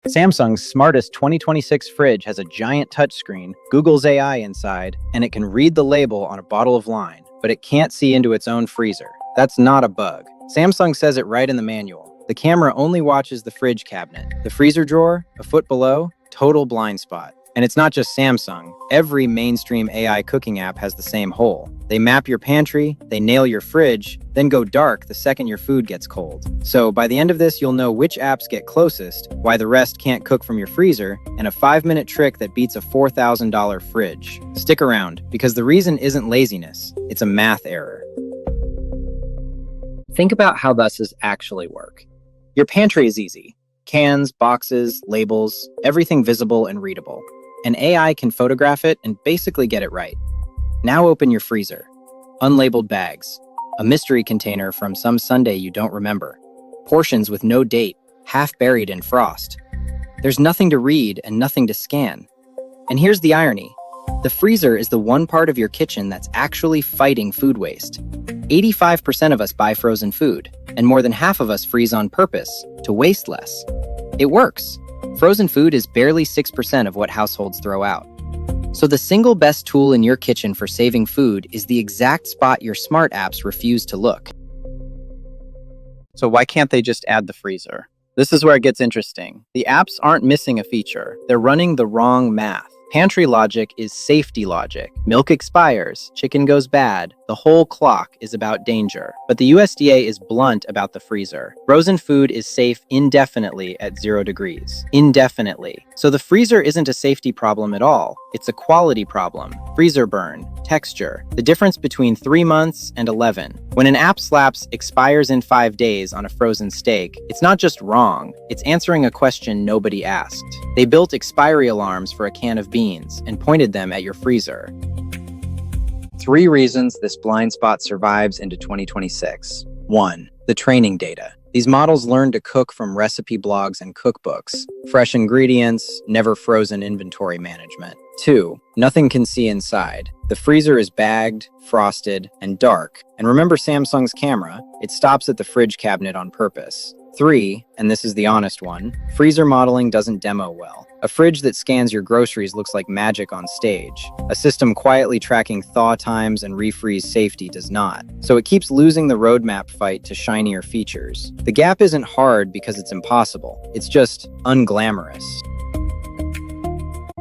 Samsung's smartest 2026 fridge has a giant touchscreen, Google's AI inside, and it can read the label on a bottle of wine, but it can't see into its own freezer. That's not a bug. Samsung says it right in the manual. The camera only watches the fridge cabinet. The freezer drawer, a foot below, total blind spot. And it's not just Samsung. Every mainstream AI cooking app has the same hole. They map your pantry, they nail your fridge, then go dark the second your food gets cold. So by the end of this, you'll know which apps get closest, why the rest can't cook from your freezer, and a 5-minute trick that beats a $4,000 fridge. Stick around, because the reason isn't laziness, it's a math error. Think about how buses actually work. Your pantry is easy. Cans, boxes, labels, everything visible and readable. An AI can photograph it and basically get it right. Now open your freezer. Unlabeled bags. A mystery container from some Sunday you don't remember. Portions with no date, half buried in frost. There's nothing to read and nothing to scan. And here's the irony. The freezer is the one part of your kitchen that's actually fighting food waste. 85% of us buy frozen food, and more than half of us freeze on purpose to waste less. It works. Frozen food is barely 6% of what households throw out. So the single best tool in your kitchen for saving food is the exact spot your smart apps refuse to look. So why can't they just add the freezer? This is where it gets interesting. The apps aren't missing a feature. They're running the wrong math. Pantry logic is safety logic. Milk expires, chicken goes bad. The whole clock is about danger. But the USDA is blunt about the freezer. Frozen food is safe indefinitely at 0 degrees. Indefinitely. So the freezer isn't a safety problem at all. It's a quality problem. Freezer burn, texture, the difference between 3 months and 11. When an app slaps expires in 5 days on a frozen steak, it's not just wrong, it's answering a question nobody asked. They built expiry alarms for a can of beans and pointed them at your freezer. 3 reasons this blind spot survives into 2026. 1. The training data. These models learn to cook from recipe blogs and cookbooks. Fresh ingredients, never frozen inventory management. 2. Nothing can see inside. The freezer is bagged, frosted, and dark. And remember Samsung's camera? It stops at the fridge cabinet on purpose. 3, and this is the honest one, freezer modeling doesn't demo well. A fridge that scans your groceries looks like magic on stage. A system quietly tracking thaw times and refreeze safety does not. So it keeps losing the roadmap fight to shinier features. The gap isn't hard because it's impossible. It's just unglamorous.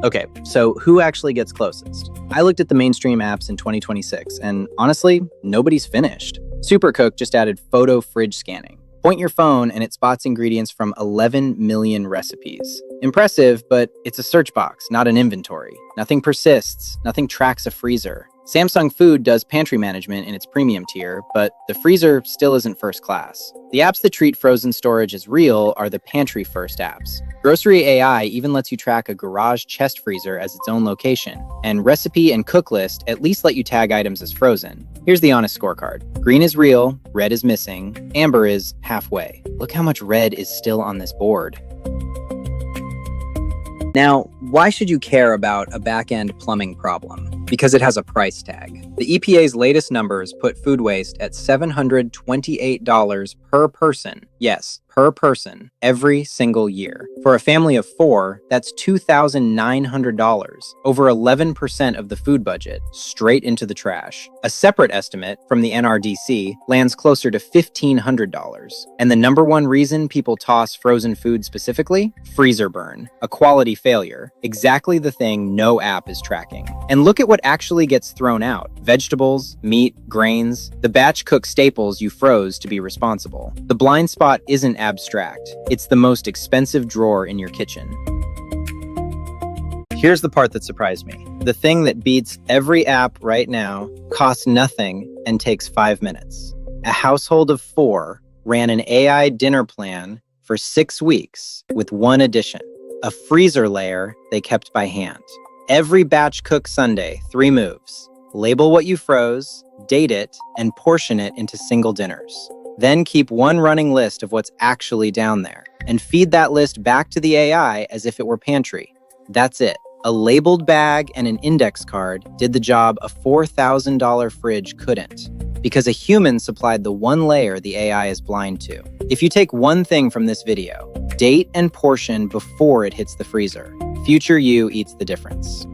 Okay, so who actually gets closest? I looked at the mainstream apps in 2026, and honestly, nobody's finished. Supercook just added photo fridge scanning. Point your phone and it spots ingredients from 11 million recipes. Impressive, but it's a search box, not an inventory. Nothing persists, nothing tracks a freezer. Samsung Food does pantry management in its premium tier, but the freezer still isn't first class. The apps that treat frozen storage as real are the pantry-first apps. Grocery AI even lets you track a garage chest freezer as its own location, and Recipy and Cook List at least let you tag items as frozen. Here's the honest scorecard. Green is real, red is missing, amber is halfway. Look how much red is still on this board. Now, why should you care about a back-end plumbing problem? Because it has a price tag. The EPA's latest numbers put food waste at $728 per person. Yes, per person, every single year. For a family of 4, that's $2,900, over 11% of the food budget, straight into the trash. A separate estimate from the NRDC lands closer to $1,500. And the number one reason people toss frozen food specifically? Freezer burn, a quality failure, exactly the thing no app is tracking. And look at what actually gets thrown out. Vegetables, meat, grains, the batch cooked staples you froze to be responsible. The blind spot isn't abstract. It's the most expensive drawer in your kitchen. Here's the part that surprised me. The thing that beats every app right now, costs nothing, and takes 5 minutes. A household of 4 ran an AI dinner plan for 6 weeks with one addition, a freezer layer they kept by hand. Every batch cook Sunday, 3 moves. Label what you froze, date it, and portion it into single dinners. Then keep one running list of what's actually down there, and feed that list back to the AI as if it were pantry. That's it. A labeled bag and an index card did the job a $4,000 fridge couldn't, because a human supplied the one layer the AI is blind to. If you take one thing from this video, Date and portion before it hits the freezer. Future you eats the difference.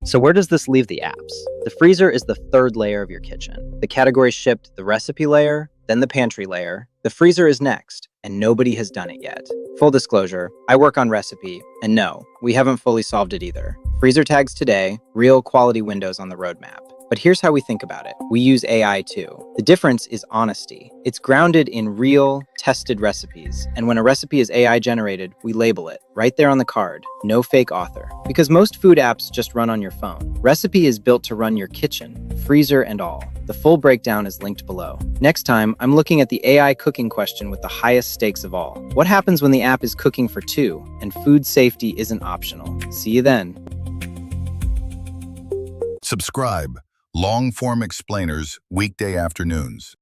So where does this leave the apps? The freezer is the third layer of your kitchen. The categories shipped the recipe layer, then the pantry layer. The freezer is next, and nobody has done it yet. Full disclosure, I work on Recipy, and no, we haven't fully solved it either. Freezer tags today, real quality windows on the roadmap. But here's how we think about it. We use AI too. The difference is honesty. It's grounded in real, tested recipes. And when a recipe is AI generated, we label it right there on the card. No fake author. Because most food apps just run on your phone. Recipy is built to run your kitchen, freezer and all. The full breakdown is linked below. Next time, I'm looking at the AI cooking question with the highest stakes of all. What happens when the app is cooking for two and food safety isn't optional? See you then. Subscribe. Long-form explainers, weekday afternoons.